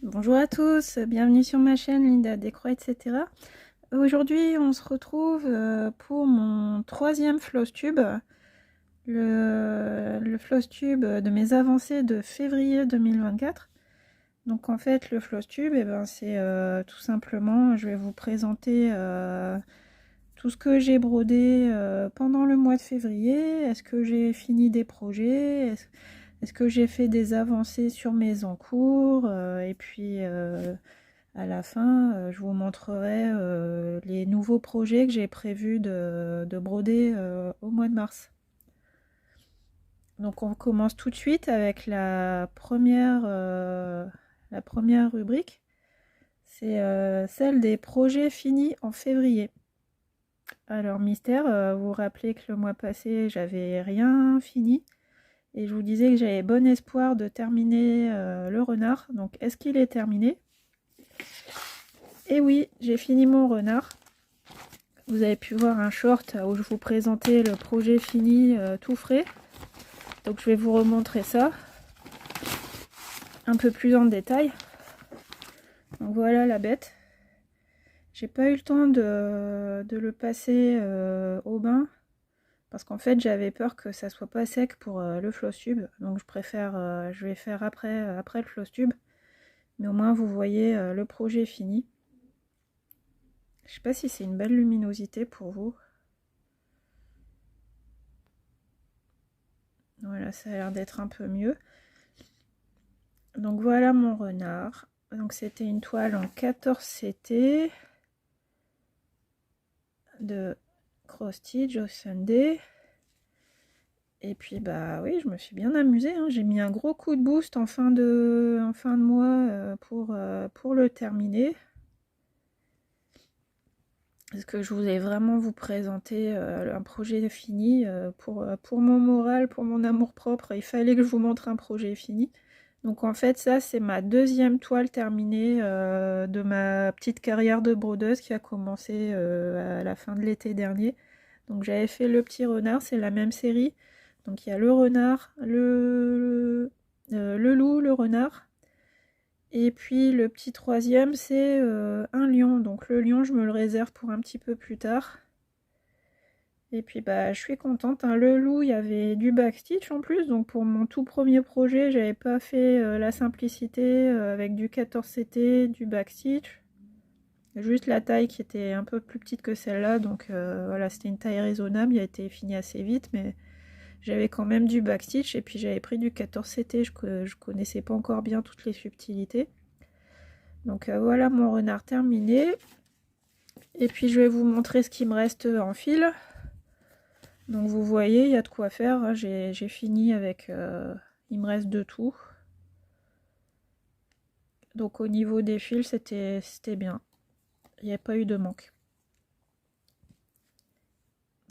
Bonjour à tous, bienvenue sur ma chaîne Linda Décroix, etc. Aujourd'hui, on se retrouve pour mon troisième floss tube, le floss tube de mes avancées de février 2024. Donc en fait, le floss tube, c'est tout simplement, je vais vous présenter tout ce que j'ai brodé pendant le mois de février. Est-ce que j'ai fini des projets? Est-ce que j'ai fait des avancées sur mes encours? Et puis à la fin, je vous montrerai les nouveaux projets que j'ai prévu de broder au mois de mars. Donc on commence tout de suite avec la première rubrique. C'est celle des projets finis en février. Alors mystère, vous vous rappelez que le mois passé, j'avais rien fini. Et je vous disais que j'avais bon espoir de terminer le renard. Donc est-ce qu'il est terminé? Et oui, j'ai fini mon renard. Vous avez pu voir un short où je vous présentais le projet fini tout frais. Donc je vais vous remontrer ça un peu plus en détail. Donc voilà la bête. J'ai pas eu le temps de le passer au bain parce qu'en fait j'avais peur que ça soit pas sec pour le floss tube. Donc je vais faire après le floss tube. Mais au moins vous voyez le projet fini. Je sais pas si c'est une belle luminosité pour vous. Voilà, ça a l'air d'être un peu mieux. Donc voilà mon renard. Donc c'était une toile en 14 CT de Cross Stitch au Sunday. Et puis bah oui, je me suis bien amusée, hein. J'ai mis un gros coup de boost en fin de mois pour le terminer. Parce que je voulais vraiment vous présenter un projet fini pour mon moral, pour mon amour-propre. Il fallait que je vous montre un projet fini. Donc en fait, ça, c'est ma deuxième toile terminée de ma petite carrière de brodeuse qui a commencé à la fin de l'été dernier. Donc j'avais fait le petit renard, c'est la même série. Donc il y a le renard, le loup, le renard. Et puis le petit troisième, c'est un lion. Donc le lion, je me le réserve pour un petit peu plus tard. Et puis bah je suis contente, hein. Le loup, il y avait du backstitch en plus. Donc pour mon tout premier projet, j'avais pas fait la simplicité avec du 14 CT, du backstitch. Juste la taille qui était un peu plus petite que celle-là. Donc voilà, c'était une taille raisonnable. Il a été fini assez vite, mais j'avais quand même du backstitch. Et puis j'avais pris du 14 CT. Je connaissais pas encore bien toutes les subtilités. Donc voilà mon renard terminé. Et puis je vais vous montrer ce qui me reste en fil. Donc vous voyez, il y a de quoi faire. J'ai fini avec... il me reste de tout. Donc au niveau des fils, c'était bien. Il n'y a pas eu de manque.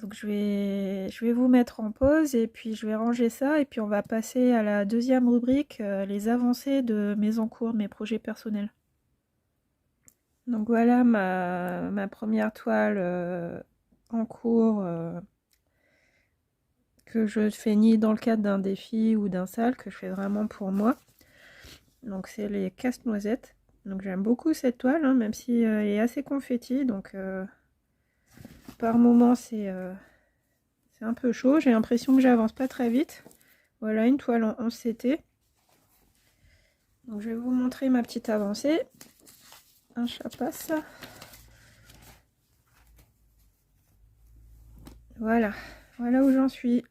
Donc je vais vous mettre en pause et puis je vais ranger ça. Et puis on va passer à la deuxième rubrique, les avancées de mes encours, mes projets personnels. Donc voilà ma première toile en cours que je fais ni dans le cadre d'un défi ou d'un sale, que je fais vraiment pour moi. Donc c'est les casse-noisettes. Donc j'aime beaucoup cette toile, hein, même si elle est assez confetti. Donc par moment c'est un peu chaud. J'ai l'impression que j'avance pas très vite. Voilà une toile en 11 CT. Donc je vais vous montrer ma petite avancée. Un chapasse. Voilà, voilà où j'en suis.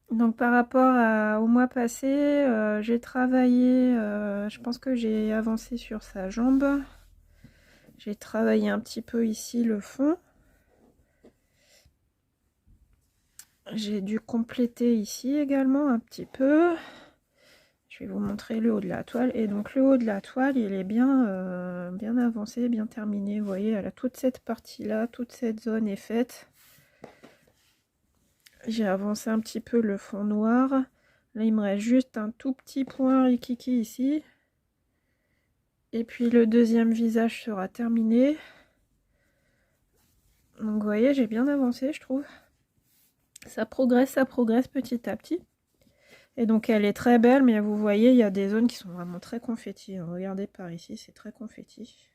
Donc par rapport au mois passé, j'ai travaillé, je pense que j'ai avancé sur sa jambe. J'ai travaillé un petit peu ici le fond. J'ai dû compléter ici également un petit peu. Je vais vous montrer le haut de la toile. Et donc le haut de la toile, il est bien, bien avancé, bien terminé. Vous voyez, toute cette partie-là, toute cette zone est faite. J'ai avancé un petit peu le fond noir. Là, il me reste juste un tout petit point rikiki ici. Et puis le deuxième visage sera terminé. Donc vous voyez, j'ai bien avancé, je trouve. Ça progresse petit à petit. Et donc elle est très belle, mais vous voyez, il y a des zones qui sont vraiment très confetti. Regardez par ici, c'est très confetti.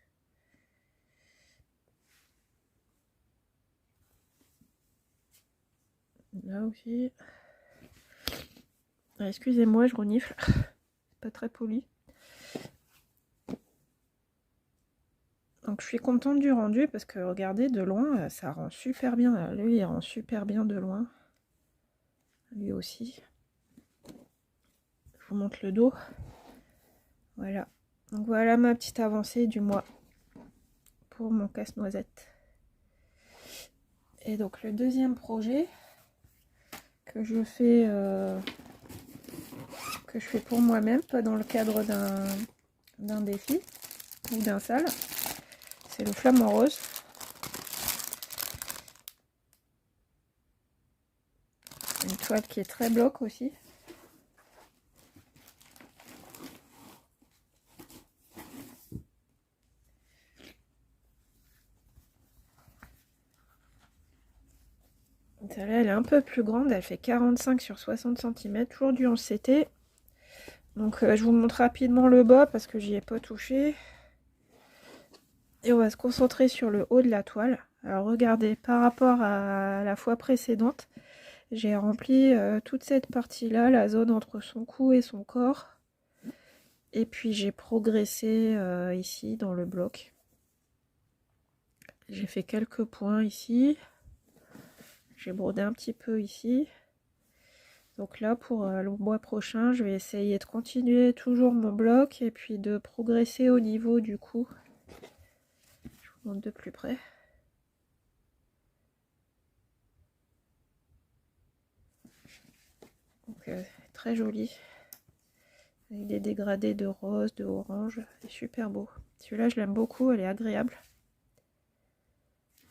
Là aussi. Ah, excusez-moi, je renifle. C'est pas très poli. Donc je suis contente du rendu parce que regardez, de loin, ça rend super bien. Lui, il rend super bien de loin. Lui aussi. Je vous montre le dos. Voilà. Donc voilà ma petite avancée du mois pour mon casse-noisette. Et donc le deuxième projet que je fais pour moi-même, pas dans le cadre d'un défi ou d'un sale, c'est le flamant rose. Une toile qui est très bloc aussi. Celle-là, elle est un peu plus grande, elle fait 45 sur 60 cm, toujours du 11 CT. Donc je vous montre rapidement le bas parce que j'y ai pas touché. Et on va se concentrer sur le haut de la toile. Alors regardez, par rapport à la fois précédente, j'ai rempli toute cette partie-là, la zone entre son cou et son corps. Et puis j'ai progressé ici dans le bloc. J'ai fait quelques points ici. J'ai brodé un petit peu ici. Donc là, pour le mois prochain, je vais essayer de continuer toujours mon bloc et puis de progresser au niveau du cou. Je vous montre de plus près. Donc très joli. Avec des dégradés de rose, de orange. C'est super beau. Celui-là, je l'aime beaucoup, elle est agréable.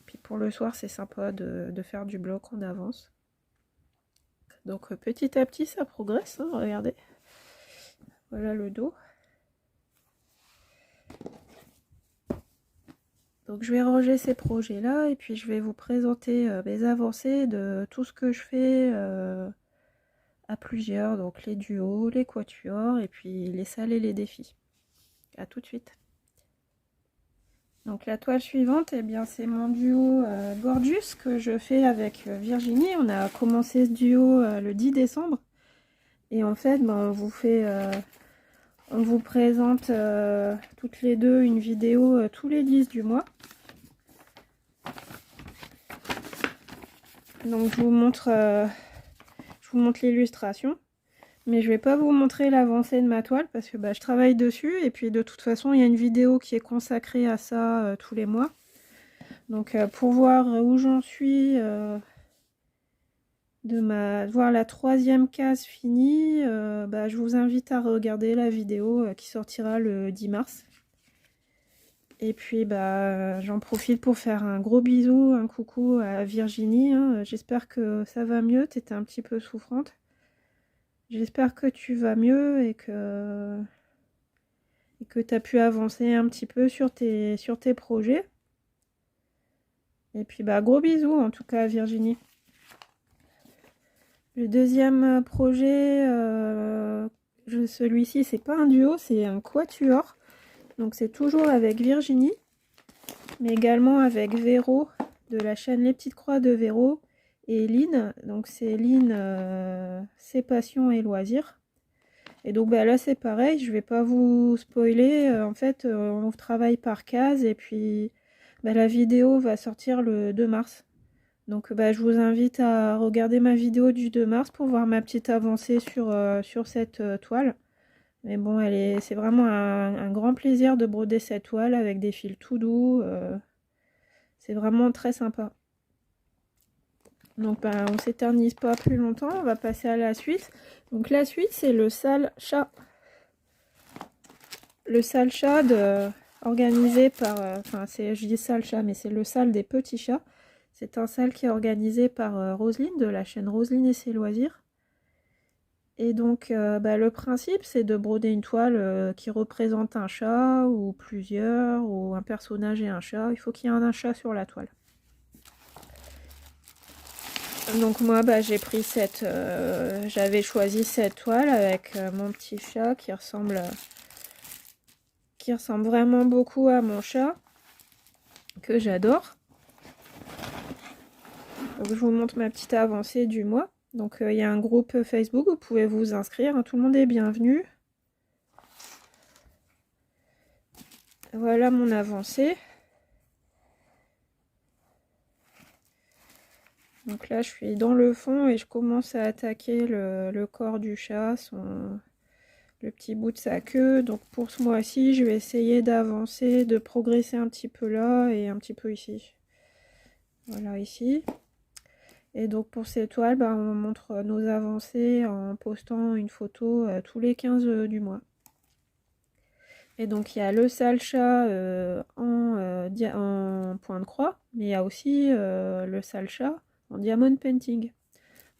Puis pour le soir, c'est sympa de faire du bloc en avance. Donc petit à petit, ça progresse, hein, regardez. Voilà le dos. Donc je vais ranger ces projets-là et puis je vais vous présenter mes avancées de tout ce que je fais à plusieurs. Donc les duos, les quatuors et puis les salles et les défis. À tout de suite. Donc la toile suivante, eh bien c'est mon duo Gorgeous que je fais avec Virginie. On a commencé ce duo le 10 décembre. Et en fait, ben, on vous présente toutes les deux une vidéo tous les 10 du mois. Donc je vous montre l'illustration. Mais je vais pas vous montrer l'avancée de ma toile parce que bah, je travaille dessus. Et puis de toute façon, il y a une vidéo qui est consacrée à ça tous les mois. Donc pour voir où j'en suis, voir la troisième case finie, bah, je vous invite à regarder la vidéo qui sortira le 10 mars. Et puis bah, j'en profite pour faire un gros bisou, un coucou à Virginie. Hein. J'espère que ça va mieux, tu étais un petit peu souffrante. J'espère que tu vas mieux et que tu as pu avancer un petit peu sur tes projets. Et puis bah gros bisous en tout cas Virginie. Le deuxième projet, celui-ci c'est pas un duo, c'est un quatuor. Donc c'est toujours avec Virginie, mais également avec Véro de la chaîne Les Petites Croix de Véro et Lynn. Donc c'est Lynn, ses passions et loisirs. Et donc bah, là c'est pareil, je vais pas vous spoiler. En fait on travaille par case et puis bah, la vidéo va sortir le 2 mars. Donc bah, je vous invite à regarder ma vidéo du 2 mars pour voir ma petite avancée sur cette toile. Mais bon, c'est vraiment un grand plaisir de broder cette toile avec des fils tout doux. C'est vraiment très sympa. Donc bah, on s'éternise pas plus longtemps, on va passer à la suite. Donc la suite c'est le sale chat. Le sale chat organisé par... je dis sale chat, mais c'est le sale des petits chats. C'est un sale qui est organisé par Roselyne de la chaîne Roselyne et ses loisirs. Et donc bah, le principe c'est de broder une toile qui représente un chat ou plusieurs, ou un personnage et un chat. Il faut qu'il y ait un chat sur la toile. Donc moi j'ai pris cette, j'avais choisi cette toile avec mon petit chat qui ressemble vraiment beaucoup à mon chat, que j'adore. Donc je vous montre ma petite avancée du mois. Donc il y a un groupe Facebook, vous pouvez vous inscrire, hein, tout le monde est bienvenu. Voilà mon avancée. Donc là je suis dans le fond et je commence à attaquer le corps du chat, le petit bout de sa queue. Donc pour ce mois-ci je vais essayer d'avancer, de progresser un petit peu là et un petit peu ici. Voilà, ici. Et donc pour ces toiles, on montre nos avancées en postant une photo tous les 15 du mois. Et donc il y a le sale chat en point de croix, mais il y a aussi le sale chat en diamond painting.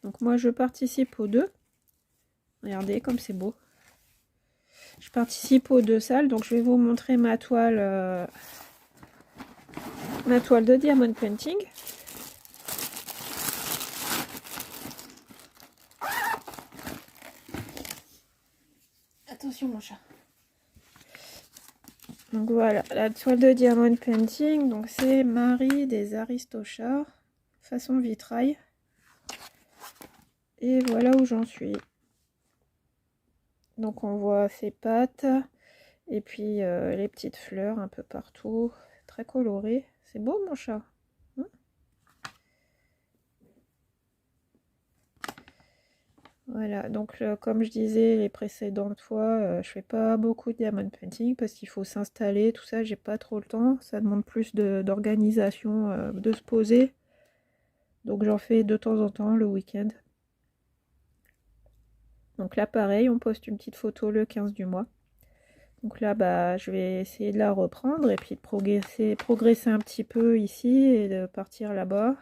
Donc moi je participe aux deux. Regardez comme c'est beau. Je participe aux deux salles, donc je vais vous montrer ma toile de diamond painting. Attention mon chat. Donc voilà, la toile de diamond painting, donc c'est Marie des Aristochats, façon vitrail. Et voilà où j'en suis. Donc on voit ses pattes, et puis les petites fleurs un peu partout, très coloré. C'est beau mon chat. Voilà, donc comme je disais les précédentes fois, je fais pas beaucoup de diamond painting parce qu'il faut s'installer, tout ça, j'ai pas trop le temps. Ça demande plus d'organisation, de se poser. Donc j'en fais de temps en temps le week-end. Donc là pareil, on poste une petite photo le 15 du mois. Donc là je vais essayer de la reprendre et puis de progresser un petit peu ici et de partir là-bas.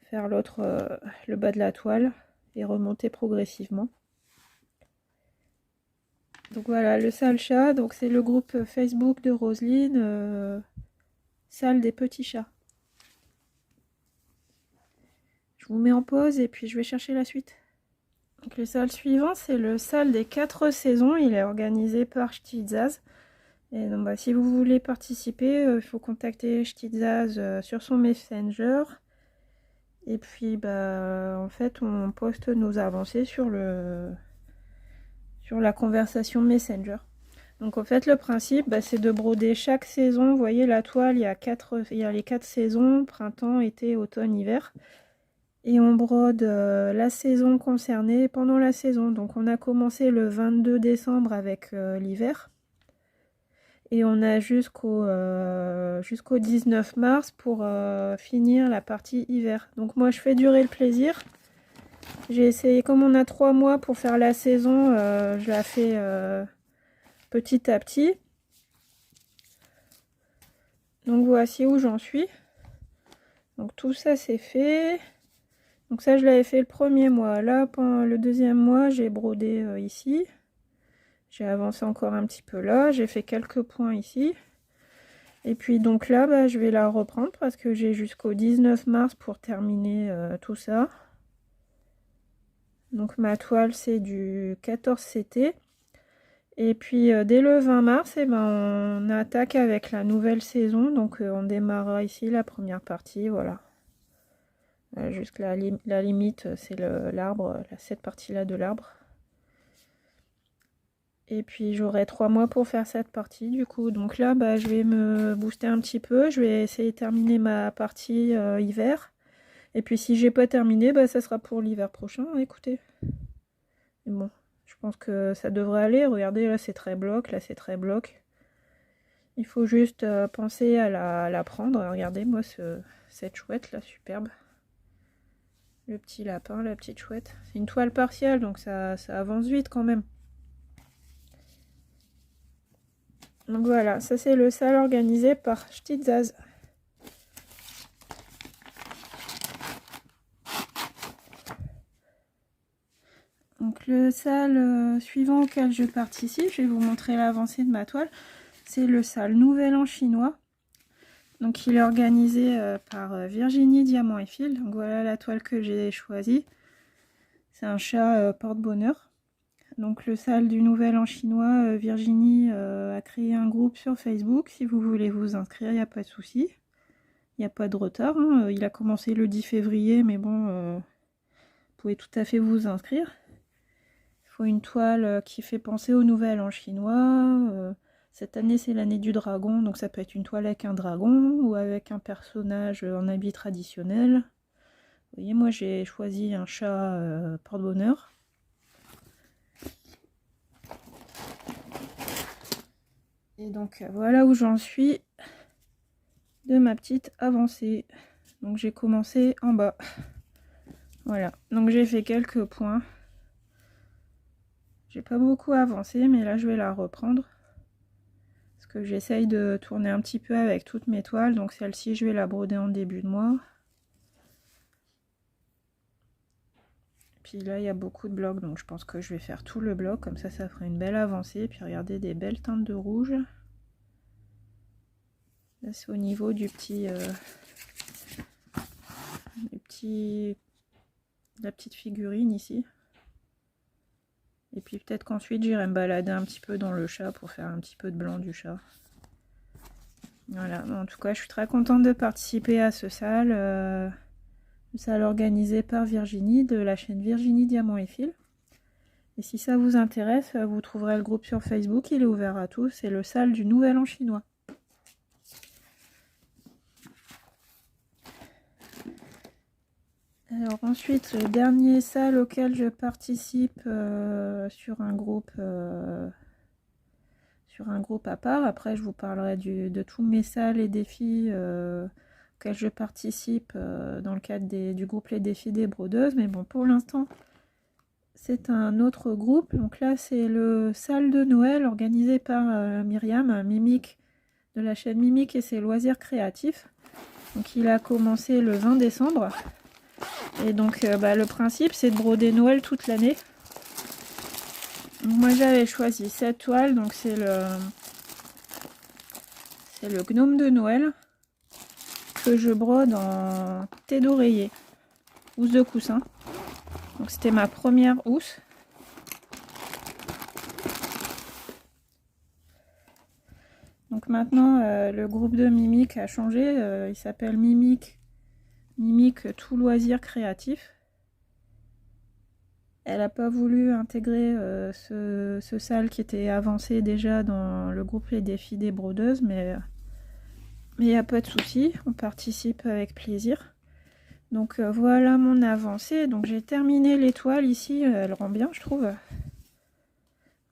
Faire l'autre, le bas de la toile et remonter progressivement. Donc voilà, le sale chat, donc c'est le groupe Facebook de Roselyne, salle des petits chats. Je vous mets en pause et puis je vais chercher la suite. Donc le salle suivant, c'est le salle des 4 saisons, il est organisé par Ch'tizaz. Et donc si vous voulez participer, il faut contacter Ch'tizaz sur son Messenger. Et puis en fait on poste nos avancées sur la conversation Messenger. Donc en fait le principe c'est de broder chaque saison. Vous voyez la toile, il y a les 4 saisons, printemps, été, automne, hiver. Et on brode la saison concernée pendant la saison. Donc on a commencé le 22 décembre avec l'hiver. Et on a jusqu'au 19 mars pour finir la partie hiver. Donc moi je fais durer le plaisir. J'ai essayé, comme on a 3 mois pour faire la saison, je la fais petit à petit. Donc voici où j'en suis. Donc tout ça c'est fait. Donc ça je l'avais fait le premier mois. Là pendant le deuxième mois j'ai brodé ici. J'ai avancé encore un petit peu là. J'ai fait quelques points ici. Et puis donc là je vais la reprendre parce que j'ai jusqu'au 19 mars pour terminer tout ça. Donc ma toile c'est du 14 CT. Et puis dès le 20 mars, on attaque avec la nouvelle saison. Donc on démarrera ici la première partie, voilà. Jusqu'à la limite, c'est l'arbre, cette partie-là de l'arbre. Et puis j'aurai 3 mois pour faire cette partie du coup. Donc là, je vais me booster un petit peu. Je vais essayer de terminer ma partie hiver. Et puis si j'ai pas terminé, ça sera pour l'hiver prochain, écoutez. Mais bon. Je pense que ça devrait aller. Regardez, là c'est très bloc, là c'est très bloc. Il faut juste penser à la prendre. Regardez, moi, cette chouette là, superbe. Le petit lapin, la petite chouette. C'est une toile partielle, donc ça avance vite quand même. Donc voilà, ça c'est le salle organisé par Ch'tizaz. Donc le salle suivant auquel je participe, je vais vous montrer l'avancée de ma toile. C'est le salle Nouvel An chinois. Donc il est organisé par Virginie Diamant et Fil. Donc voilà la toile que j'ai choisie. C'est un chat porte-bonheur. Donc le sale du Nouvel An chinois, Virginie a créé un groupe sur Facebook. Si vous voulez vous inscrire, il n'y a pas de souci. Il n'y a pas de retard. Hein. Il a commencé le 10 février, mais bon, vous pouvez tout à fait vous inscrire. Il faut une toile qui fait penser au Nouvel An chinois. Cette année, c'est l'année du dragon, donc ça peut être une toile avec un dragon ou avec un personnage en habit traditionnel. Vous voyez, moi j'ai choisi un chat porte-bonheur. Et donc voilà où j'en suis de ma petite avancée. Donc j'ai commencé en bas. Voilà, donc j'ai fait quelques points. J'ai pas beaucoup avancé, mais là je vais la reprendre. Parce que j'essaye de tourner un petit peu avec toutes mes toiles. Donc celle-ci, je vais la broder en début de mois. Puis là, il y a beaucoup de blocs, donc je pense que je vais faire tout le bloc. Comme ça fera une belle avancée. Puis regardez, des belles teintes de rouge. Là, c'est au niveau du petit... la petite figurine ici. Et puis peut-être qu'ensuite j'irai me balader un petit peu dans le chat pour faire un petit peu de blanc du chat. Voilà, en tout cas je suis très contente de participer à ce sale organisé par Virginie de la chaîne Virginie Diamant et Fil. Et si ça vous intéresse, vous trouverez le groupe sur Facebook, il est ouvert à tous, c'est le sale du Nouvel An chinois. Alors ensuite, le dernier sale auquel je participe sur un groupe à part. Après, je vous parlerai de tous mes sales et défis auxquels je participe dans le cadre du groupe Les Défis des Brodeuses. Mais bon, pour l'instant, c'est un autre groupe. Donc là, c'est le sale de Noël organisé par Myriam, Mimique, de la chaîne Mimique et ses loisirs créatifs. Donc il a commencé le 20 décembre. Et donc le principe, c'est de broder Noël toute l'année. Moi, j'avais choisi cette toile. Donc c'est le gnome de Noël que je brode en thé d'oreiller, housse de coussin. Donc c'était ma première housse. Donc maintenant le groupe de Mimique a changé, il s'appelle Mimique tout loisir créatif. Elle n'a pas voulu intégrer ce sale qui était avancé déjà dans le groupe Les Défis des Brodeuses, mais il n'y a pas de souci, on participe avec plaisir. Donc voilà mon avancée. Donc j'ai terminé l'étoile ici, elle rend bien je trouve.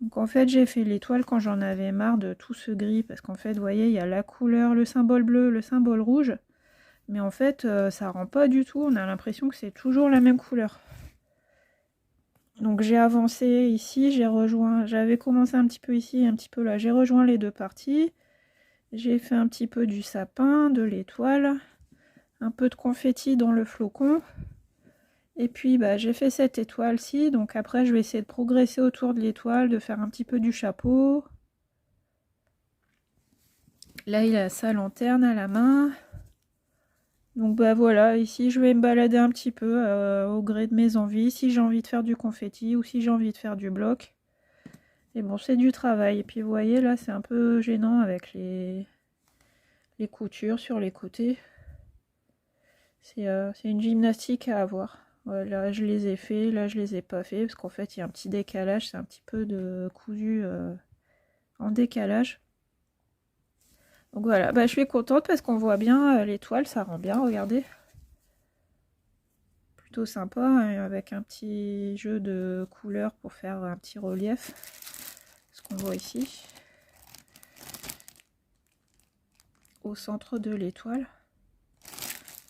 Donc en fait j'ai fait l'étoile quand j'en avais marre de tout ce gris, parce qu'en fait vous voyez il y a la couleur, le symbole bleu, le symbole rouge, mais en fait ça rend pas du tout, on a l'impression que c'est toujours la même couleur. Donc j'ai avancé ici, j'avais commencé un petit peu ici, un petit peu là, j'ai rejoint les deux parties. J'ai fait un petit peu du sapin, de l'étoile, un peu de confetti dans le flocon. Et puis j'ai fait cette étoile-ci, donc après je vais essayer de progresser autour de l'étoile, de faire un petit peu du chapeau. Là il a sa lanterne à la main. Donc voilà, ici je vais me balader un petit peu au gré de mes envies, si j'ai envie de faire du confetti ou si j'ai envie de faire du bloc. Et bon, c'est du travail. Et puis vous voyez là c'est un peu gênant avec les coutures sur les côtés. C'est une gymnastique à avoir. Là je les ai fait, là je les ai pas fait parce qu'en fait il y a un petit décalage, c'est un petit peu de cousu en décalage. Donc voilà, je suis contente parce qu'on voit bien l'étoile, ça rend bien, regardez. Plutôt sympa, hein, avec un petit jeu de couleurs pour faire un petit relief. Ce qu'on voit ici. Au centre de l'étoile.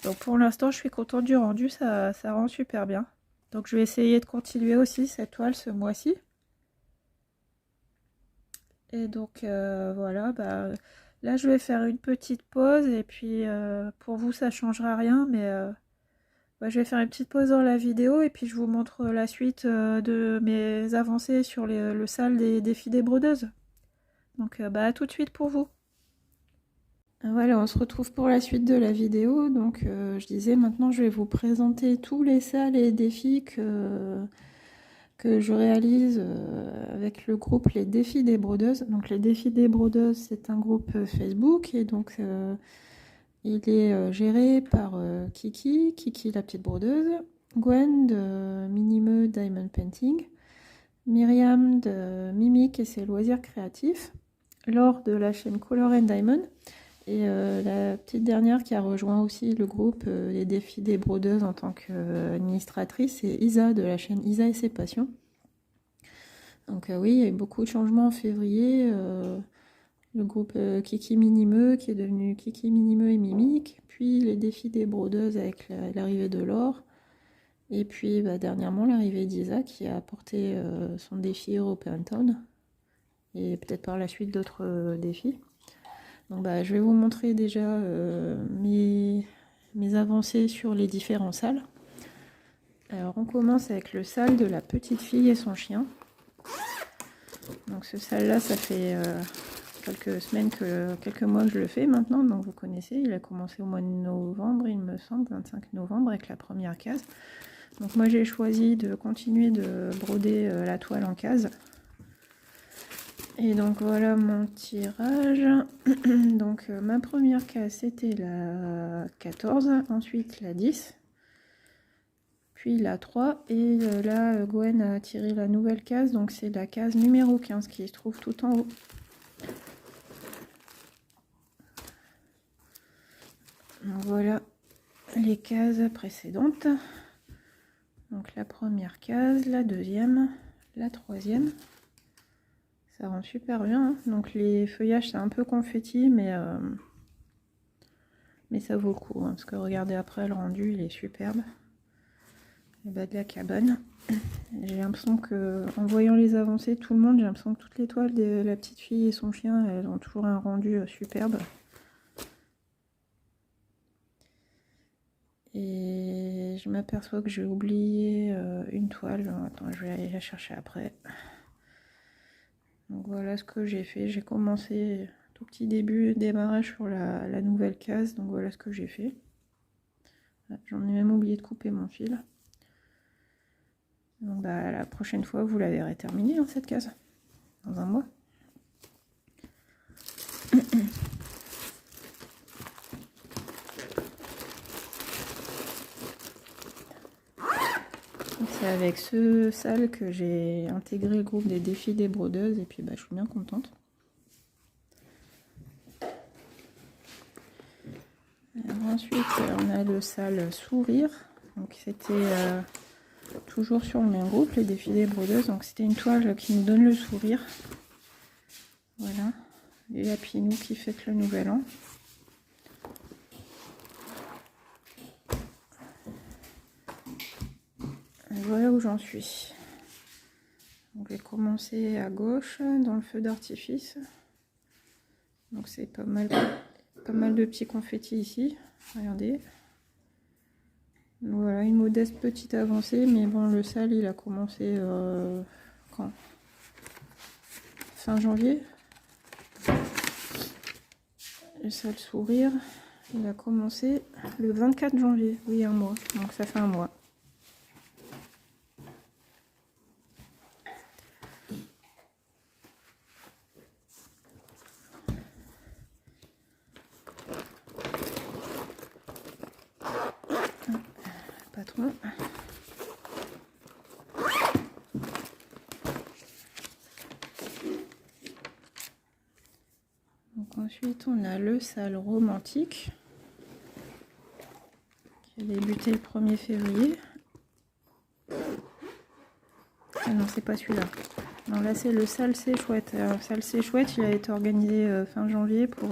Donc pour l'instant je suis contente du rendu, ça rend super bien. Donc je vais essayer de continuer aussi cette toile ce mois-ci. Et donc voilà, là je vais faire une petite pause et puis pour vous ça changera rien, mais je vais faire une petite pause dans la vidéo et puis je vous montre la suite de mes avancées sur le sale des défis des brodeuses. Donc à tout de suite pour vous. Voilà, on se retrouve pour la suite de la vidéo. Donc je disais, maintenant je vais vous présenter tous les salles et défis que je réalise avec le groupe Les Défis des Brodeuses. Donc les Défis des Brodeuses, c'est un groupe Facebook et donc il est géré par Kiki la petite brodeuse, Gwen de Minimeux Diamond Painting, Myriam de Mimic et ses loisirs créatifs, Laure de la chaîne Color and Diamond et la petite dernière qui a rejoint aussi le groupe Les Défis des Brodeuses en tant qu'administratrice, c'est Isa de la chaîne Isa et ses passions. Donc oui, il y a eu beaucoup de changements en février. Le groupe Kiki Minimeux qui est devenu Kiki Minimeux et Mimic, puis les défis des brodeuses avec l'arrivée de Laure, et puis dernièrement l'arrivée d'Isa qui a apporté son défi European Town, et peut-être par la suite d'autres défis. Donc je vais vous montrer déjà mes avancées sur les différentes salles. Alors on commence avec le salle de la petite fille et son chien. Donc ce salle là, ça fait quelques semaines, quelques mois que je le fais maintenant, donc vous connaissez, il a commencé au mois de novembre, il me semble, 25 novembre avec la première case. Donc moi j'ai choisi de continuer de broder la toile en case. Et donc voilà mon tirage. Donc ma première case c'était la 14, ensuite la 10, puis la 3, et là Gwen a tiré la nouvelle case, donc c'est la case numéro 15 qui se trouve tout en haut. Donc voilà les cases précédentes. Donc la première case, la deuxième, la troisième. Ça rend super bien, hein. Donc les feuillages c'est un peu confetti, mais ça vaut le coup, hein, parce que regardez après le rendu, il est superbe. Le bas de la cabane. J'ai l'impression que, en voyant les avancées, tout le monde, j'ai l'impression que toutes les toiles de la petite fille et son chien, elles ont toujours un rendu superbe. Et je m'aperçois que j'ai oublié une toile. Attends, je vais aller la chercher après. Donc voilà ce que j'ai fait. J'ai commencé tout petit démarrage sur la nouvelle case. Donc voilà ce que j'ai fait. J'en ai même oublié de couper mon fil. Donc la prochaine fois, vous la verrez terminée, hein, cette case. Dans un mois. C'est avec ce salle que j'ai intégré le groupe des défis des brodeuses et puis je suis bien contente. Alors ensuite on a le salle sourire, donc c'était toujours sur le même groupe, les défis des brodeuses, donc c'était une toile qui nous donne le sourire. Voilà, et la Pinou qui fête le nouvel an. Voilà où j'en suis. Donc, je vais commencer à gauche dans le feu d'artifice. Donc c'est pas mal de petits confettis ici. Regardez. Donc, voilà, une modeste petite avancée, mais bon, le sale il a commencé quand? Fin janvier. Le sale sourire, il a commencé le 24 janvier. Oui, un mois. Donc ça fait un mois. Pas trop. Donc ensuite on a le sale romantique qui a débuté le 1er février. Ah non, c'est pas celui-là. Non, là c'est le sale c'est chouette. Alors, le sale c'est chouette, il a été organisé fin janvier pour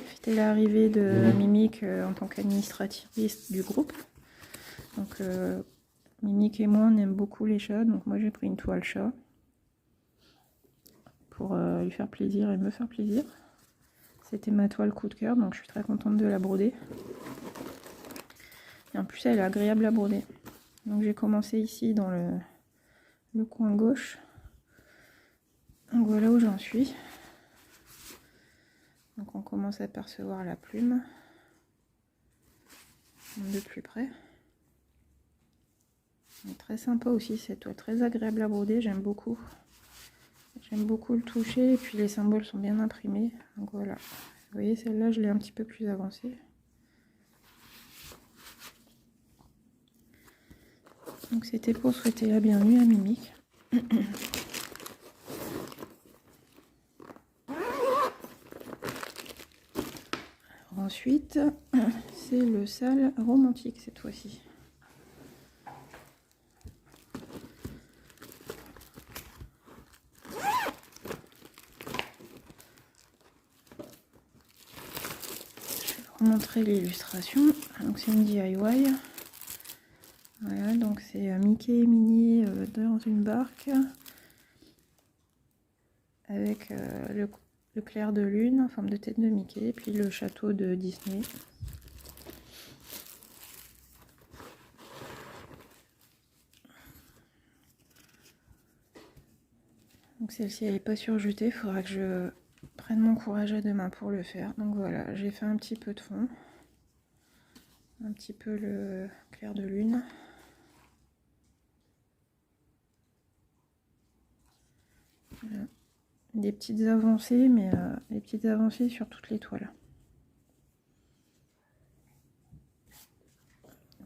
fêter l'arrivée de Mimic en tant qu'administratrice du groupe. Donc Mimic et moi on aime beaucoup les chats, donc moi j'ai pris une toile chat pour lui faire plaisir et me faire plaisir. C'était ma toile coup de cœur, donc je suis très contente de la broder. Et en plus elle est agréable à broder. Donc j'ai commencé ici dans le coin gauche. Donc voilà où j'en suis. Donc on commence à percevoir la plume de plus près. C'est très sympa aussi cette toile, très agréable à broder, j'aime beaucoup. J'aime beaucoup le toucher et puis les symboles sont bien imprimés. Donc voilà, vous voyez celle-là je l'ai un petit peu plus avancée. Donc c'était pour souhaiter la bienvenue à Mimic. Ensuite, c'est le sale romantique cette fois-ci. Je vais vous montrer l'illustration. Donc c'est une DIY. Voilà, donc c'est Mickey et Minnie dans une barque avec le clair de lune en forme de tête de Mickey et puis le château de Disney. Donc celle-ci elle n'est pas surjetée, il faudra que je prenne mon courage à deux mains pour le faire. Donc voilà, j'ai fait un petit peu de fond, un petit peu le clair de lune. Voilà. Des petites avancées, mais des petites avancées sur toutes les toiles.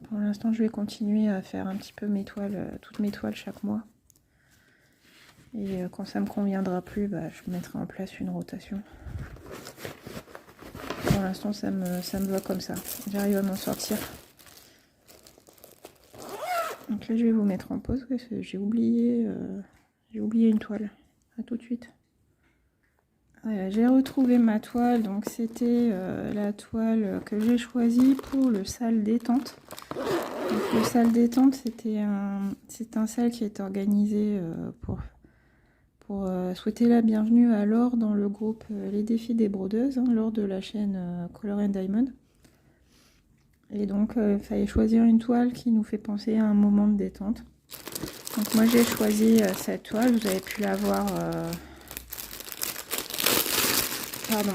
Pour l'instant, je vais continuer à faire un petit peu mes toiles, toutes mes toiles chaque mois. Et quand ça me conviendra plus, bah, je mettrai en place une rotation. Pour l'instant, ça me va comme ça. J'arrive à m'en sortir. Donc là, je vais vous mettre en pause parce que j'ai oublié une toile. À tout de suite. Voilà, j'ai retrouvé ma toile. Donc c'était la toile que j'ai choisie pour le sale détente. Donc, le sale détente, c'est un sale qui est organisé pour souhaiter la bienvenue à Laure dans le groupe Les Défis des Brodeuses, hein, Laure de la chaîne Color and Diamond. Et donc, il fallait choisir une toile qui nous fait penser à un moment de détente. Donc moi j'ai choisi cette toile, vous avez pu la voir... Pardon.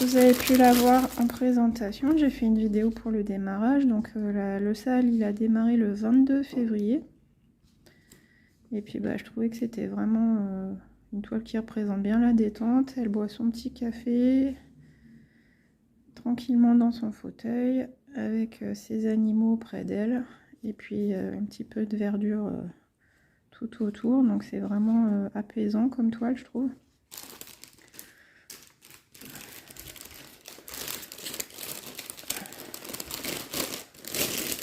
Vous avez pu la voir en présentation, j'ai fait une vidéo pour le démarrage. Donc le sale il a démarré le 22 février. Et puis bah, je trouvais que c'était vraiment une toile qui représente bien la détente. Elle boit son petit café tranquillement dans son fauteuil avec ses animaux près d'elle. Et puis un petit peu de verdure tout autour. Donc c'est vraiment apaisant comme toile je trouve.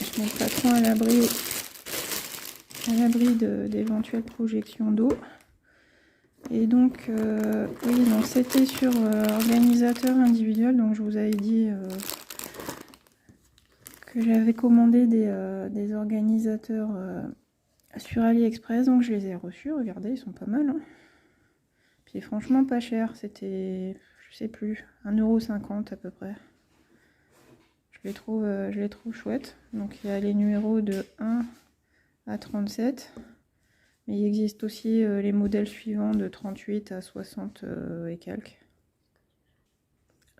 Je ne mets pas trop à l'abri d'éventuelles projections d'eau. Et donc, oui, donc c'était sur organisateur individuel. Donc je vous avais dit que j'avais commandé des organisateurs sur AliExpress. Donc je les ai reçus. Regardez, ils sont pas mal. Hein. Puis franchement pas cher. C'était, je sais plus, 1,50 € à peu près. Je les trouve chouettes. Donc il y a les numéros de 1 à 37. Mais il existe aussi les modèles suivants de 38 à 60 et quelques.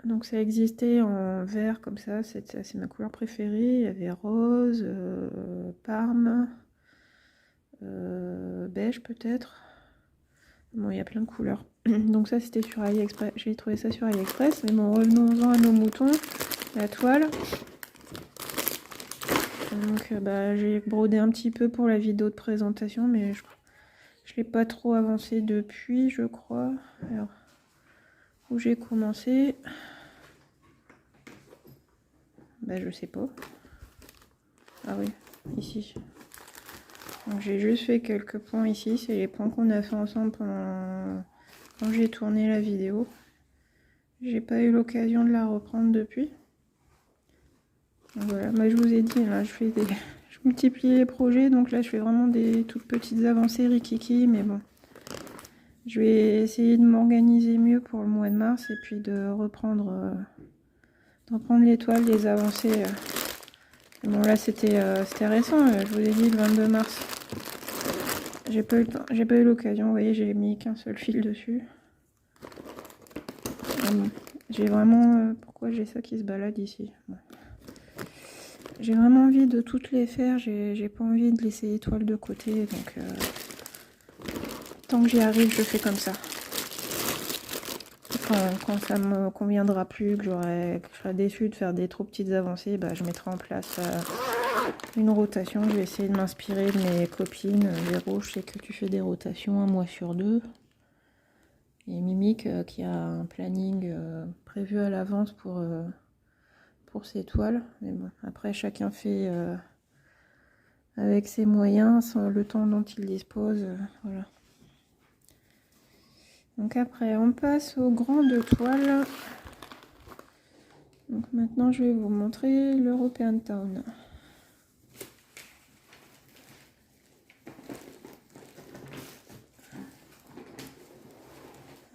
Donc ça existait en vert comme ça, c'est ma couleur préférée. Il y avait rose, parme, beige peut-être. Bon, il y a plein de couleurs. Donc ça c'était sur AliExpress. J'ai trouvé ça sur AliExpress. Mais bon, revenons-en à nos moutons. La toile. Donc bah, j'ai brodé un petit peu pour la vidéo de présentation, mais je l'ai pas trop avancé depuis, je crois. Alors, où j'ai commencé, bah je sais pas. Ah oui, ici. Donc j'ai juste fait quelques points ici, c'est les points qu'on a fait ensemble quand j'ai tourné la vidéo. J'ai pas eu l'occasion de la reprendre depuis. Donc voilà, bah, je vous ai dit, là je multiplie les projets, donc là je fais vraiment des toutes petites avancées rikiki, mais bon. Je vais essayer de m'organiser mieux pour le mois de mars et puis de reprendre les toiles, les avancer. Bon là c'était récent, je vous ai dit le 22 mars. J'ai pas eu l'occasion, vous voyez j'ai mis qu'un seul fil dessus. J'ai vraiment... pourquoi j'ai ça qui se balade ici? Bon. J'ai vraiment envie de toutes les faire, j'ai pas envie de laisser les toiles de côté, donc tant que j'y arrive, je fais comme ça. Quand ça me conviendra plus, que je serai déçue de faire des trop petites avancées, bah, je mettrai en place une rotation. Je vais essayer de m'inspirer de mes copines. Véro, je sais que tu fais des rotations 1 mois sur 2. Et Mimique qui a un planning prévu à l'avance pour ses toiles. Mais bon, après chacun fait avec ses moyens, sans le temps dont il dispose. Voilà. Donc après on passe aux grandes toiles. Donc maintenant je vais vous montrer l'European Town.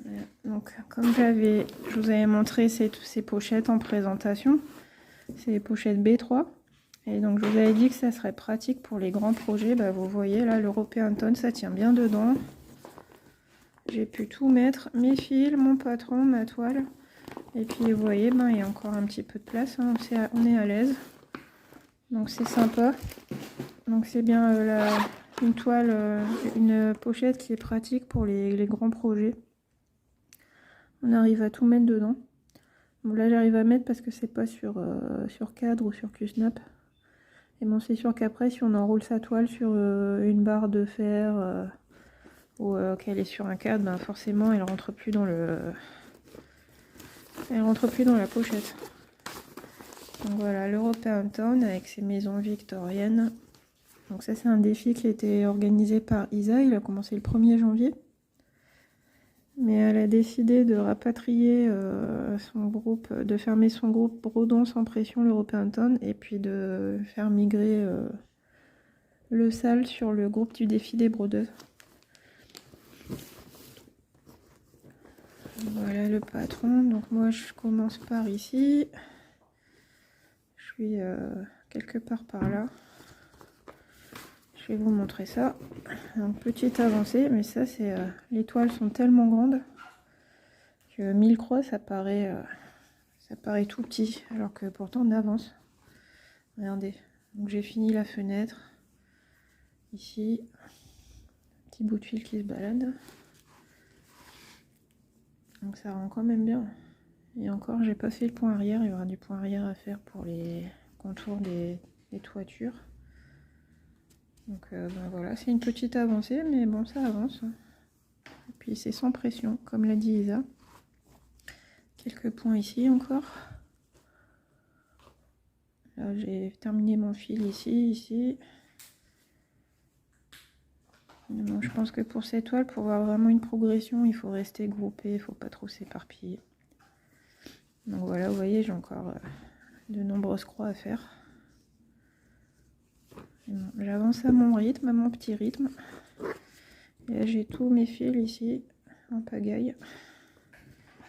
Voilà. Donc comme je vous avais montré ces pochettes en présentation, c'est les pochettes B3. Et donc je vous avais dit que ça serait pratique pour les grands projets. Bah, vous voyez là l'European Town, ça tient bien dedans. J'ai pu tout mettre, mes fils, mon patron, ma toile. Et puis vous voyez, ben, il y a encore un petit peu de place, hein, on est à l'aise. Donc c'est sympa. Donc c'est bien une toile, une pochette qui est pratique pour les grands projets. On arrive à tout mettre dedans. Bon là j'arrive à mettre parce que c'est pas sur cadre ou sur Q-Snap. Et bon c'est sûr qu'après si on enroule sa toile sur une barre de fer ou qu'elle est sur un cadre, ben forcément elle rentre plus dans la pochette. Donc voilà, l'European Town avec ses maisons victoriennes. Donc ça c'est un défi qui a été organisé par Isa, il a commencé le 1er janvier. Mais elle a décidé de rapatrier son groupe, de fermer son groupe Brodons sans pression, l'European Town, et puis de faire migrer le SAL sur le groupe du défi des brodeuses. Voilà le patron, donc moi je commence par ici. Je suis quelque part par là. Je vais vous montrer ça. Donc petite avancée, mais ça c'est les toiles sont tellement grandes que 1000 croix ça paraît tout petit, alors que pourtant on avance. Regardez, donc j'ai fini la fenêtre. Ici, petit bout de fil qui se balade. Donc ça rend quand même bien. Et encore, j'ai pas fait le point arrière. Il y aura du point arrière à faire pour les contours des toitures. Donc ben voilà, c'est une petite avancée, mais bon, ça avance. Et puis c'est sans pression, comme l'a dit Isa. Quelques points ici encore. Là, j'ai terminé mon fil ici. Bon, je pense que pour cette toile, pour avoir vraiment une progression, il faut rester groupé, il ne faut pas trop s'éparpiller. Donc voilà, vous voyez, j'ai encore de nombreuses croix à faire. Bon, j'avance à mon rythme, à mon petit rythme. Et là, j'ai tous mes fils ici en pagaille.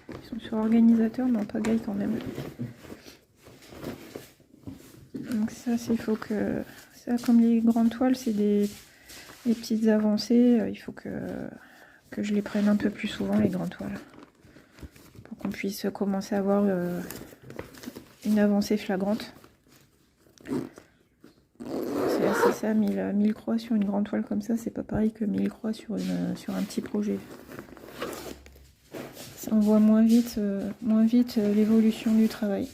Ils sont sur organisateur, mais en pagaille quand même. Donc ça, il faut que... Ça, comme les grandes toiles, c'est des petites avancées. Il faut que je les prenne un peu plus souvent, les grandes toiles. Pour qu'on puisse commencer à avoir une avancée flagrante. C'est ça, 1000 croix sur une grande toile comme ça, c'est pas pareil que 1000 croix sur un petit projet. On voit moins vite l'évolution du travail.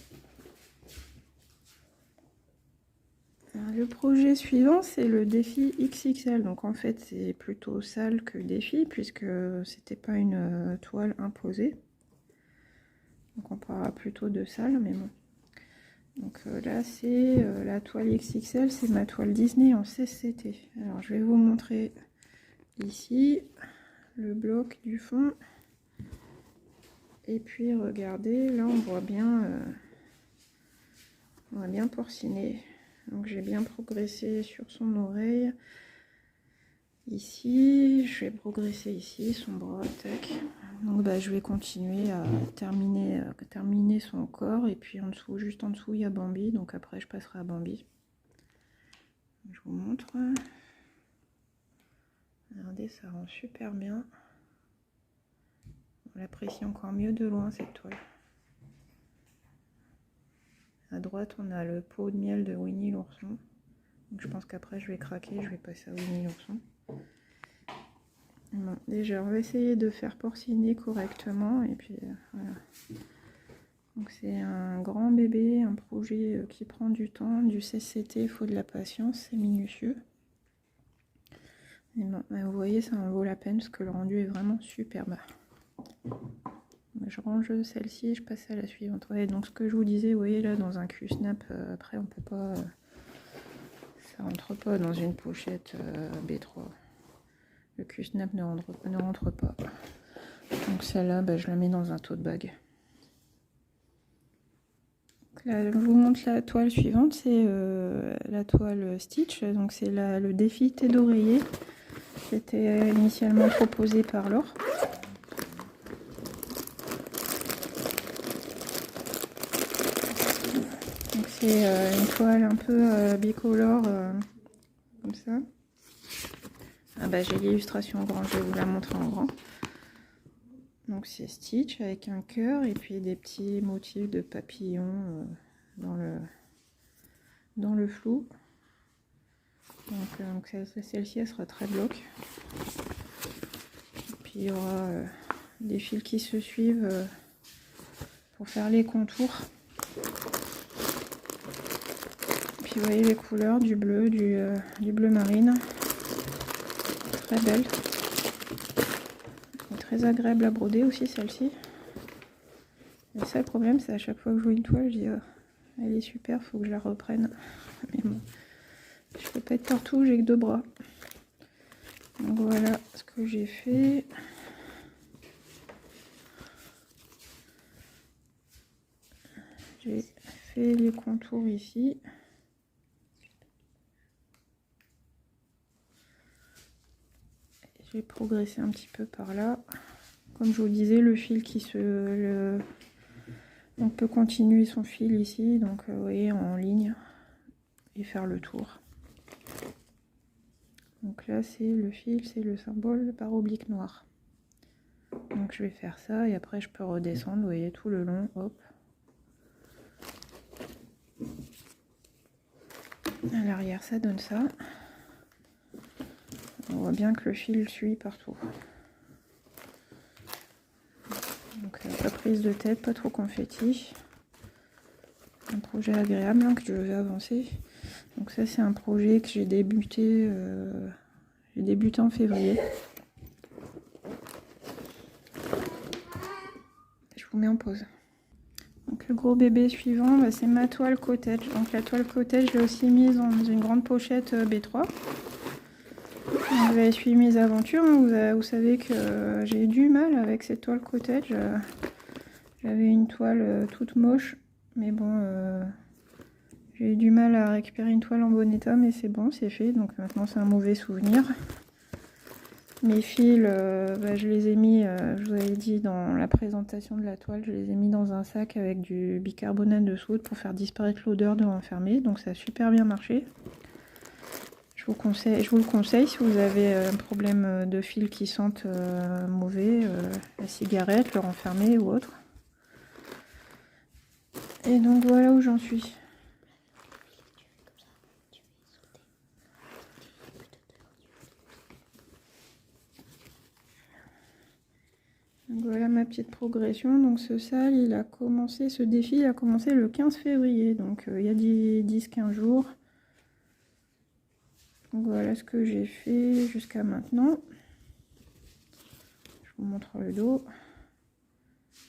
Alors, le projet suivant, c'est le défi XXL. Donc en fait, c'est plutôt salle que défi, puisque c'était pas une toile imposée. Donc on parlera plutôt de salle, mais bon. Donc là, c'est la toile XXL, c'est ma toile Disney en CCT. Alors je vais vous montrer ici le bloc du fond. Et puis regardez, là on voit bien porciner. Donc j'ai bien progressé sur son oreille. Ici, je vais progresser ici, son bras, tac. Donc bah, je vais continuer à terminer son corps. Et puis en dessous, juste en dessous, il y a Bambi. Donc après, je passerai à Bambi. Je vous montre. Regardez, ça rend super bien. On l'apprécie encore mieux de loin cette toile. À droite, on a le pot de miel de Winnie l'ourson. Donc je pense qu'après je vais craquer, je vais passer à Winnie l'ourson. Bon, déjà, on va essayer de faire porciner correctement. Et puis voilà. Donc c'est un grand bébé, un projet qui prend du temps, du CCT, il faut de la patience, c'est minutieux. Et bon, vous voyez, ça en vaut la peine parce que le rendu est vraiment superbe. Je range celle-ci et je passe à la suivante. Ouais, donc ce que je vous disais, vous voyez là dans un Q-snap, après on peut pas, ça rentre pas dans une pochette B3. Le Q-snap ne rentre pas. Donc celle-là, bah, je la mets dans un tote bag. Là, je vous montre la toile suivante, c'est la toile Stitch. Donc c'est le défi thé d'oreiller. C'était initialement proposé par Laure. Donc c'est une toile un peu bicolore, comme ça. Ah bah, j'ai l'illustration en grand, je vais vous la montrer en grand. Donc c'est Stitch avec un cœur et puis des petits motifs de papillons dans le flou. Donc celle-ci elle sera très bloque. Et puis il y aura des fils qui se suivent pour faire les contours. Et puis vous voyez les couleurs du bleu, du bleu marine. Très belle. Très agréable à broder aussi celle-ci. Le seul problème c'est à chaque fois que je vois une toile, je dis oh, elle est super, faut que je la reprenne. Mais bon, je peux pas être partout, j'ai que 2 bras. Donc voilà ce que j'ai fait. J'ai fait les contours ici. J'ai progressé un petit peu par là. Comme je vous disais, le fil on peut continuer son fil ici, donc vous voyez, en ligne et faire le tour. Donc là, c'est le fil, c'est le symbole par oblique noir. Donc je vais faire ça et après je peux redescendre, vous voyez, tout le long, hop. À l'arrière, ça donne ça. On voit bien que le fil suit partout. Donc pas prise de tête, pas trop confetti. Un projet agréable hein, que je vais avancer. Donc ça c'est un projet que j'ai débuté en février. Je vous mets en pause. Donc le gros bébé suivant, bah, c'est ma toile cottage. Donc la toile cottage, je l'ai aussi mise dans une grande pochette B3. Vous avez suivi mes aventures, hein, vous savez que j'ai eu du mal avec cette toile cottage. J'avais une toile toute moche, mais bon, j'ai eu du mal à récupérer une toile en bon état, mais c'est bon, c'est fait. Donc maintenant c'est un mauvais souvenir. Mes fils, bah, je les ai mis, je vous avais dit dans la présentation de la toile, je les ai mis dans un sac avec du bicarbonate de soude pour faire disparaître l'odeur de l'enfermé. Donc ça a super bien marché. Je vous le conseille si vous avez un problème de fils qui sentent mauvais, la cigarette, le renfermé ou autre. Et donc voilà où j'en suis. Donc voilà ma petite progression. Donc ce défi a commencé le 15 février, donc il y a 10-15 jours. Donc voilà ce que j'ai fait jusqu'à maintenant. Je vous montre le dos.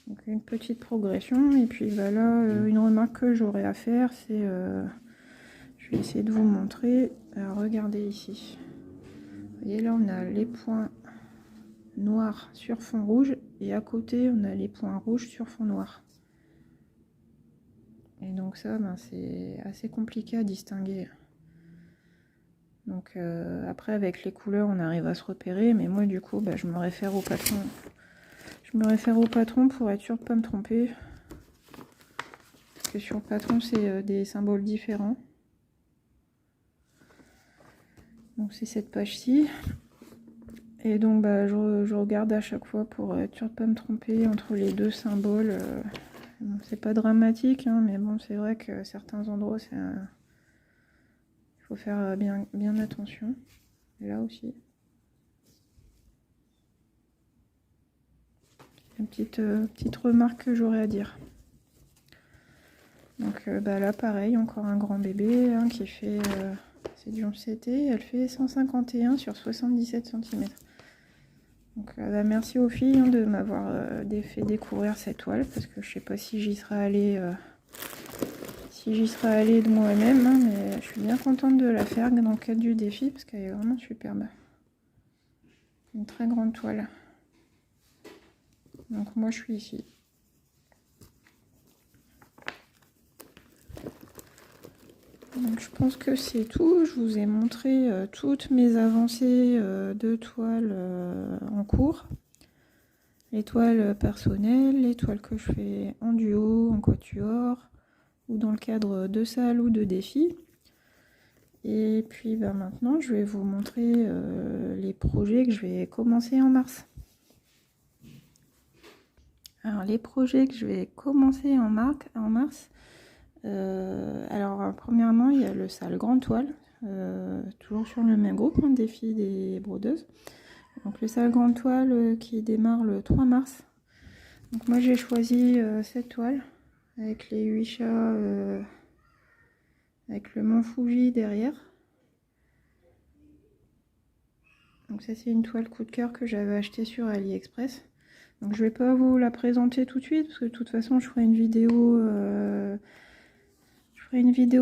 Donc une petite progression. Et puis voilà, une remarque que j'aurais à faire, c'est... je vais essayer de vous montrer. Alors regardez ici. Vous voyez là, on a les points noirs sur fond rouge. Et à côté, on a les points rouges sur fond noir. Et donc ça, ben, c'est assez compliqué à distinguer. Donc après avec les couleurs on arrive à se repérer, mais moi du coup bah, je me réfère au patron. Je me réfère au patron pour être sûr de ne pas me tromper. Parce que sur le patron c'est des symboles différents. Donc c'est cette page-ci. Et donc bah, je regarde à chaque fois pour être sûre de pas me tromper entre les deux symboles. Bon, c'est pas dramatique, hein, mais bon, c'est vrai que certains endroits, il faut faire bien attention. Et là aussi. Une petite remarque que j'aurais à dire. Donc bah là, pareil, encore un grand bébé hein, qui fait... c'est du 11CT, elle fait 151 sur 77 cm. Donc bah, merci aux filles hein, de m'avoir fait découvrir cette toile, parce que je sais pas si j'y serais allée de moi-même, hein, mais je suis bien contente de la faire dans le cadre du défi, parce qu'elle est vraiment superbe. Une très grande toile. Donc moi je suis ici. Donc je pense que c'est tout. Je vous ai montré toutes mes avancées de toiles en cours. Les toiles personnelles, les toiles que je fais en duo, en quatuor, ou dans le cadre de salles ou de défis. Et puis bah, maintenant je vais vous montrer les projets que je vais commencer en mars. Alors les projets que je vais commencer en mars, alors premièrement il y a le salle grande toile, toujours sur le même groupe, hein, défi des brodeuses. Donc le salle grande toile qui démarre le 3 mars. Donc moi j'ai choisi cette toile avec les 8 chats, avec le mont Fuji derrière. Donc ça c'est une toile coup de cœur que j'avais acheté sur AliExpress. Donc je vais pas vous la présenter tout de suite parce que de toute façon je ferai une vidéo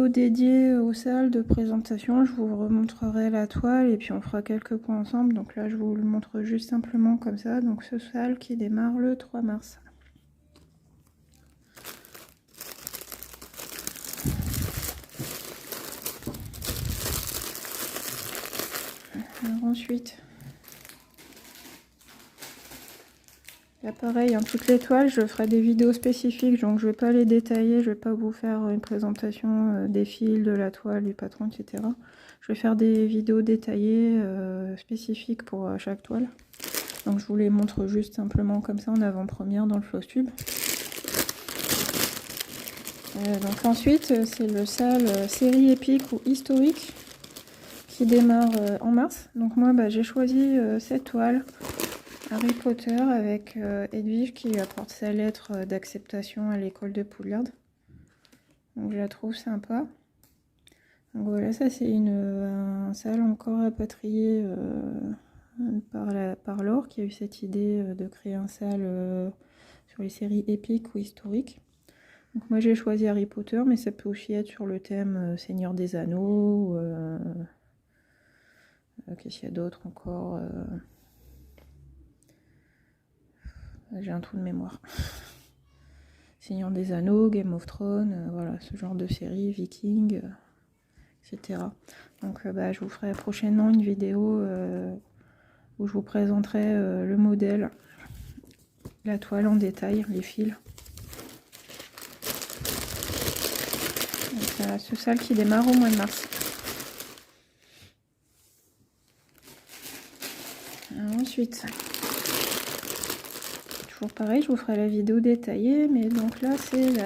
dédiée aux salles de présentation. Je vous remontrerai la toile et puis on fera quelques points ensemble. Donc là je vous le montre juste simplement comme ça. Donc ce salle qui démarre le 3 mars. Alors ensuite, là pareil, hein, toutes les toiles, je ferai des vidéos spécifiques, donc je vais pas les détailler, je vais pas vous faire une présentation des fils, de la toile, du patron, etc. Je vais faire des vidéos détaillées spécifiques pour chaque toile. Donc je vous les montre juste simplement comme ça en avant-première dans le Flowstube. Donc ensuite, c'est le salle série épique ou historique qui démarre en mars. Donc moi bah, j'ai choisi cette toile Harry Potter avec Edwige qui lui apporte sa lettre d'acceptation à l'école de Poudlard. Donc je la trouve sympa. Donc voilà, ça c'est un salle encore rapatrié par Laure qui a eu cette idée de créer un salle sur les séries épiques ou historiques. Donc moi j'ai choisi Harry Potter, mais ça peut aussi être sur le thème Seigneur des Anneaux. Qu'est-ce qu'il y a d'autre encore j'ai un trou de mémoire. Seigneur des Anneaux, Game of Thrones, voilà, ce genre de série, Viking, etc. Donc bah, je vous ferai prochainement une vidéo où je vous présenterai le modèle, la toile en détail, les fils. Donc voilà, ce salle qui démarre au mois de mars. Alors, ensuite, toujours pareil, je vous ferai la vidéo détaillée, mais donc là c'est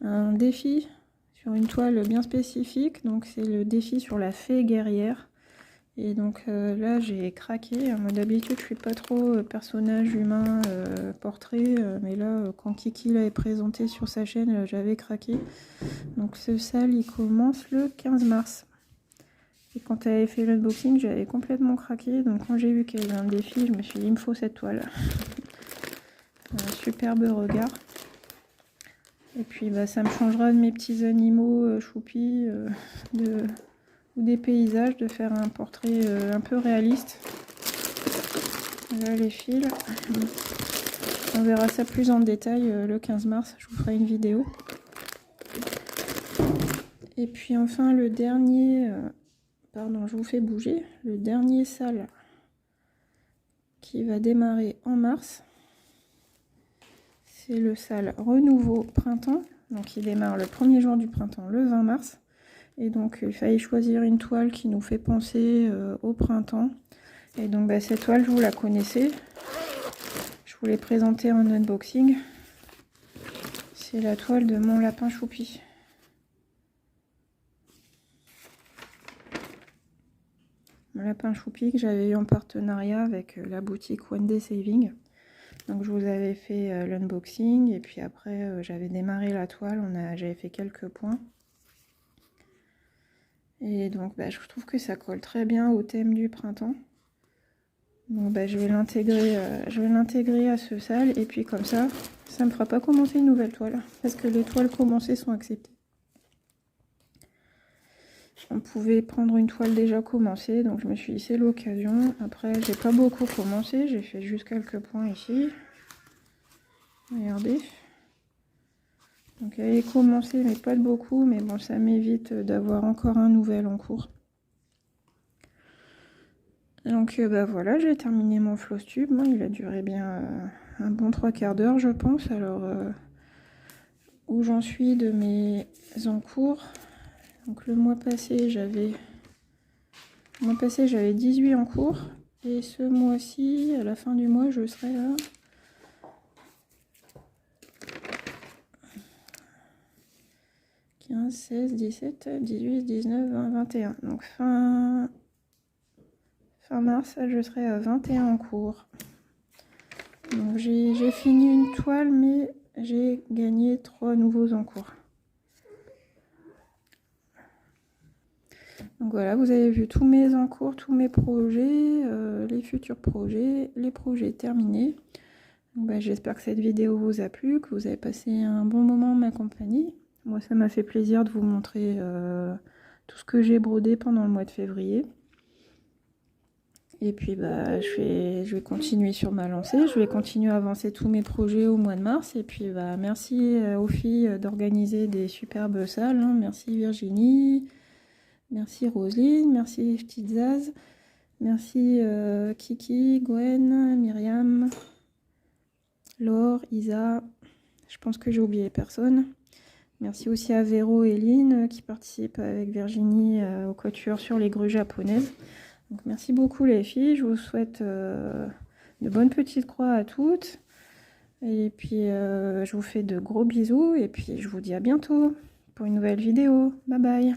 un défi sur une toile bien spécifique, donc c'est le défi sur la fée guerrière. Et donc là j'ai craqué. Moi d'habitude je suis pas trop personnage humain, portrait, mais là quand Kiki l'avait présenté sur sa chaîne, j'avais craqué. Donc ce salle il commence le 15 mars. Et quand elle avait fait l'unboxing, j'avais complètement craqué. Donc quand j'ai vu qu'il y avait un défi, je me suis dit il me faut cette toile. Un superbe regard. Et puis bah, ça me changera de mes petits animaux choupis ou des paysages, de faire un portrait un peu réaliste. Là les fils. On verra ça plus en détail le 15 mars. Je vous ferai une vidéo. Et puis enfin le dernier... pardon, je vous fais bouger. Le dernier salle qui va démarrer en mars. C'est le salle Renouveau Printemps, donc il démarre le premier jour du printemps, le 20 mars. Et donc il fallait choisir une toile qui nous fait penser au printemps. Et donc bah, cette toile, vous la connaissez. Je vous l'ai présentée en unboxing. C'est la toile de mon lapin choupi. Mon lapin choupi que j'avais eu en partenariat avec la boutique One Day Saving. Donc je vous avais fait l'unboxing et puis après j'avais démarré la toile, j'avais fait quelques points. Et donc bah, je trouve que ça colle très bien au thème du printemps. Donc bah, je vais l'intégrer à ce sale et puis comme ça me fera pas commencer une nouvelle toile parce que les toiles commencées sont acceptées. On pouvait prendre une toile déjà commencée, donc je me suis dit c'est l'occasion. Après j'ai pas beaucoup commencé, j'ai fait juste quelques points ici. Regardez. Donc elle est commencée mais pas de beaucoup, mais bon ça m'évite d'avoir encore un nouvel en cours. Donc bah voilà, j'ai terminé mon floss tube. Il a duré bien un bon 3/4 d'heure je pense. Alors où j'en suis de mes encours. Donc le mois passé j'avais 18 en cours. Et ce mois-ci, à la fin du mois, je serai à 15, 16, 17, 18, 19, 20, 21. Donc fin mars, je serai à 21 en cours. Donc j'ai fini une toile, mais j'ai gagné 3 nouveaux en cours. Donc voilà, vous avez vu tous mes encours, tous mes projets, les futurs projets, les projets terminés. Bah, j'espère que cette vidéo vous a plu, que vous avez passé un bon moment en ma compagnie. Moi, ça m'a fait plaisir de vous montrer tout ce que j'ai brodé pendant le mois de février. Et puis, bah, je vais continuer sur ma lancée. Je vais continuer à avancer tous mes projets au mois de mars. Et puis, bah, merci aux filles d'organiser des superbes salles. Hein. Merci Virginie, merci Roselyne, merci Petite Zaz, merci Kiki, Gwen, Myriam, Laure, Isa, je pense que j'ai oublié personne. Merci aussi à Véro et Lynn qui participent avec Virginie aux quatuors sur les grues japonaises. Donc merci beaucoup les filles, je vous souhaite de bonnes petites croix à toutes. Et puis je vous fais de gros bisous et puis je vous dis à bientôt pour une nouvelle vidéo. Bye bye.